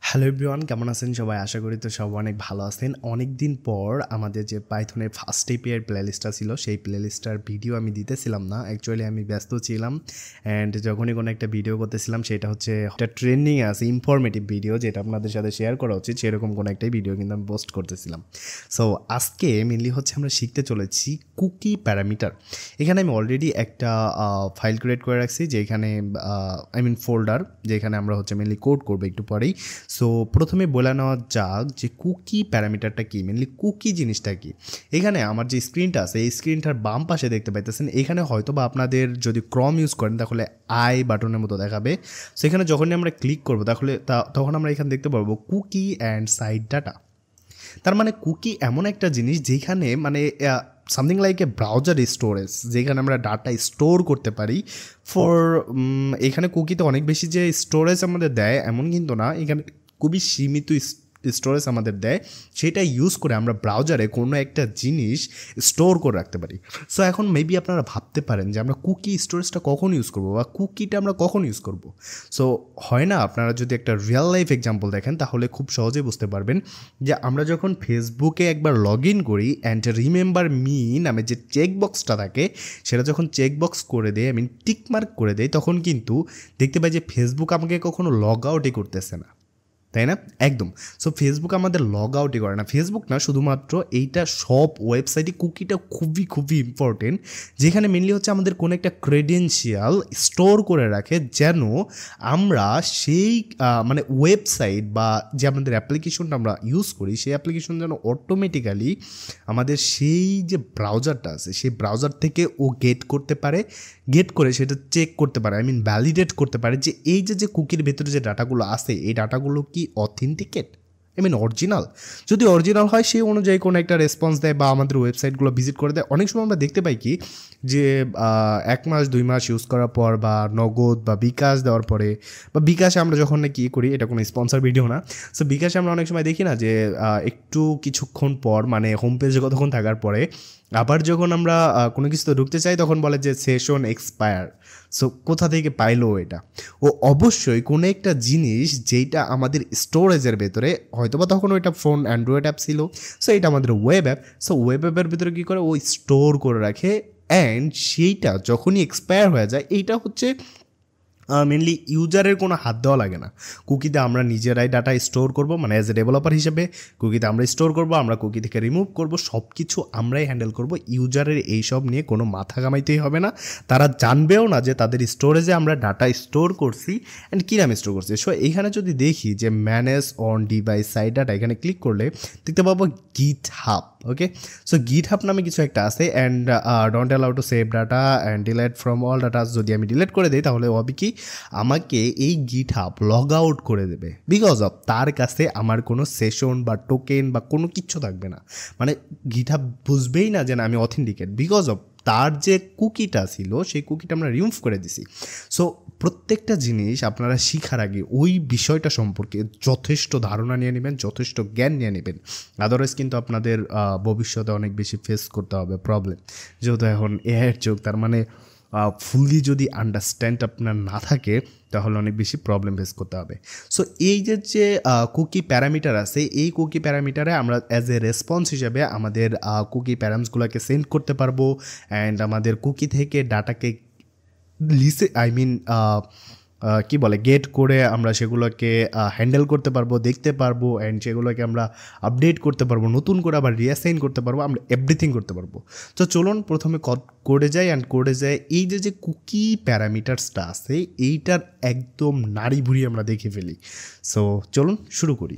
Hello everyone, কেমন আছেন সবাই? আশা করি তো সবাই অনেক ভালো আছেন। অনেক দিন পর আমাদের যে পাইথনের ফার্স্ট এপিআই প্লেলিস্টটা ছিল, সেই প্লেলিস্টটার ভিডিও আমি দিতেছিলাম না। অ্যাকচুয়ালি আমি ব্যস্ত ছিলাম অ্যান্ড যখনই কোনো একটা ভিডিও করতেছিলাম সেটা হচ্ছে একটা ট্রেন্ডিং আছে ইনফরমেটিভ ভিডিও, যেটা আপনাদের সাথে শেয়ার করা উচিত, সেরকম কোনো একটাই ভিডিও কিন্তু আমি পোস্ট করতেছিলাম। সো আজকে মেনলি হচ্ছে আমরা শিখতে চলেছি কুকি প্যারামিটার। এখানে আমি অলরেডি একটা ফাইল ক্রিয়েট করে রাখছি, যেখানে ফোল্ডার, যেখানে আমরা হচ্ছে মেনলি কোড করবো একটু পরেই। সো প্রথমে বলে নেওয়া যাক যে কুকি প্যারামিটারটা কি, মেনলি কুকি জিনিসটা কি। এখানে আমার যে স্ক্রিনটা আছে, এই স্ক্রিনটার বাম পাশে দেখতে পাইতেছেন, এখানে হয়তো বা আপনাদের যদি ক্রম ইউজ করেন তাহলে আই বাটনের মতো দেখাবে। সেখানে যখনই আমরা ক্লিক করবো তখন আমরা এখানে দেখতে পারবো কুকি অ্যান্ড সাইড ডাটা। তার মানে কুকি এমন একটা জিনিস যেখানে something like a browser storage, যেখানে আমরা ডাটা স্টোর করতে পারি ফর এখানে কুকিতে অনেক বেশি যে স্টোরেজ আমাদের দেয় এমন কিন্তু না, এখানে খুবই সীমিত স্টোরেজ আমাদের দেয়, সেটা ইউজ করে আমরা ব্রাউজারে কোনো একটা জিনিস স্টোর করে রাখতে পারি। সো এখন মেবি আপনারা ভাবতে পারেন যে আমরা কুকি স্টোরেজটা কখন ইউজ করবো বা কুকিটা আমরা কখন ইউজ করব। সো হয় না, আপনারা যদি একটা রিয়েল লাইফ এক্সাম্পল দেখেন তাহলে খুব সহজেই বুঝতে পারবেন যে আমরা যখন ফেসবুকে একবার লগ ইন করি অ্যান্ড রিমেম্বার মি নামে যে চেকবক্সটা থাকে, সেটা যখন চেকবক্স করে দেয়, টিক মার্ক করে দেয়, তখন কিন্তু দেখতে পাই যে ফেসবুক আমাকে কখনো লগ আউটই করতেছে না, তাই না? একদম। সো ফেসবুক আমাদের লগ আউটই করে না। ফেসবুক না, শুধুমাত্র এইটা সব ওয়েবসাইটে কুকিটা খুবই খুবই ইম্পর্টেন্ট, যেখানে মেনলি হচ্ছে আমাদের কোনো একটা ক্রেডেনশিয়াল স্টোর করে রাখে, যেন আমরা সেই ওয়েবসাইট বা যে আমাদের অ্যাপ্লিকেশনটা আমরা ইউজ করি, সেই অ্যাপ্লিকেশন যেন অটোমেটিক্যালি আমাদের সেই যে ব্রাউজারটা আছে সেই ব্রাউজার থেকে ও গেট করতে পারে, গেট করে সেটা চেক করতে পারে, ভ্যালিডেট করতে পারে যে এই যে কুকির ভেতরে যে ডাটাগুলো আছে, এই ডাটাগুলো কি অথেন্টিকেট, অরিজিনাল। যদি অরিজিনাল হয় সেই অনুযায়ী কোনো একটা রেসপন্স দেয় বা আমাদের ওয়েবসাইটগুলো ভিজিট করে দেয়। অনেক সময় আমরা দেখতে পাই কি যে 1 মাস 2 মাস ইউজ করার পর বা নগদ বা বিকাশ দেওয়ার পরে, বা বিকাশে আমরা যখন কি করি, এটা কোনো স্পন্সর ভিডিও না, সো বিকাশে আমরা অনেক সময় দেখি না যে একটু কিছুক্ষণ পর হোম পেজে কতক্ষণ থাকার পরে আবার যখন আমরা কোনো কিছুতে ঢুকতে চাই তখন বলে যে সেশন এক্সপায়ার। সো কোথা থেকে পাইলো এটা? ও অবশ্যই কোনো একটা জিনিস যেটা আমাদের স্টোরেজের ভেতরে, হয়তোবা তখন ওইটা ফোন অ্যান্ড্রয়েড অ্যাপ ছিল, সো এটা আমাদের ওয়েব অ্যাপ। সো ওয়েব অ্যাপের ভিতরে কী করে, ও স্টোর করে রাখে, অ্যান্ড সেইটা যখনই এক্সপায়ার হয়ে যায়, এইটা হচ্ছে মেনলি ইউজারের কোনো হাত দেওয়া লাগে না। কুকিতে আমরা নিজেরাই ডাটা স্টোর করব, অ্যাজ এ ডেভেলপার হিসেবে কুকিতে আমরা স্টোর করব, আমরা কুকি থেকে রিমুভ করব, সব কিছু আমরাই হ্যান্ডেল করব। ইউজারের এইসব নিয়ে কোনো মাথা ঘামাইতেই হবে না, তারা জানবেও না যে তাদের স্টোরেজে আমরা ডাটা স্টোর করছি অ্যান্ড কী নামে স্টোর করছি। সো এখানে যদি দেখি যে manage on device side data, এখানে ক্লিক করলে দেখতে পাবো গিট হাব। ওকে, সো গিট হাব নামে কিছু একটা আছে, and don't allow to save data and delete from all data. যদি আমি ডিলেট করে দিই তাহলে হবে কি, আমাকে এই গিট হাব লগ আউট করে দেবে, বিকজ অফ তার কাছে আমার কোনো সেশন বা টোকেন বা কোনো কিচ্ছু থাকবে না। গিট হাব বুঝবেই না যে না আমি অথেন্টিকেট, বিকজ অফ তার যে কুকিটা ছিল সেই কুকিটা আমরা রিমুভ করে দিছি। সো প্রত্যেকটা জিনিস আপনারা শিখার আগে ওই বিষয়টা সম্পর্কে যথেষ্ট ধারণা নিয়ে নেবেন, যথেষ্ট জ্ঞান নিয়ে নেবেন। আদারওয়াইজ কিন্তু আপনাদের ভবিষ্যতে অনেক বেশি ফেস করতে হবে প্রবলেম, যেহেতু এখন এআইয়ের যুগ। তার ফুললি যদি আন্ডারস্ট্যান্ড আপনার না থাকে তাহলে অনেক বেশি প্রবলেম ফেস করতে হবে। সো এই যে কুকি প্যারামিটার আছে, এই কুকি প্যারামিটারে আমরা অ্যাজ এ রেসপন্স হিসেবে আমাদের কুকি প্যারামসগুলোকে সেন্ড করতে পারবো, অ্যান্ড আমাদের কুকি থেকে ডাটাকে কি বলে গেট করে আমরা সেগুলোকে হ্যান্ডেল করতে পারবো, দেখতে পারবো, অ্যান্ড সেগুলোকে আমরা আপডেট করতে পারবো, নতুন করে আবার রিঅ্যাসাইন করতে পারবো, আমরা এভরিথিং করতে পারবো। তো চলুন প্রথমে কোডে যাই, অ্যান্ড কোডে যাই এই যে কুকি প্যারামিটার্সটা আছে এইটার একদম নাড়ি ভুড়ি আমরা দেখে ফেলি। সো চলুন শুরু করি।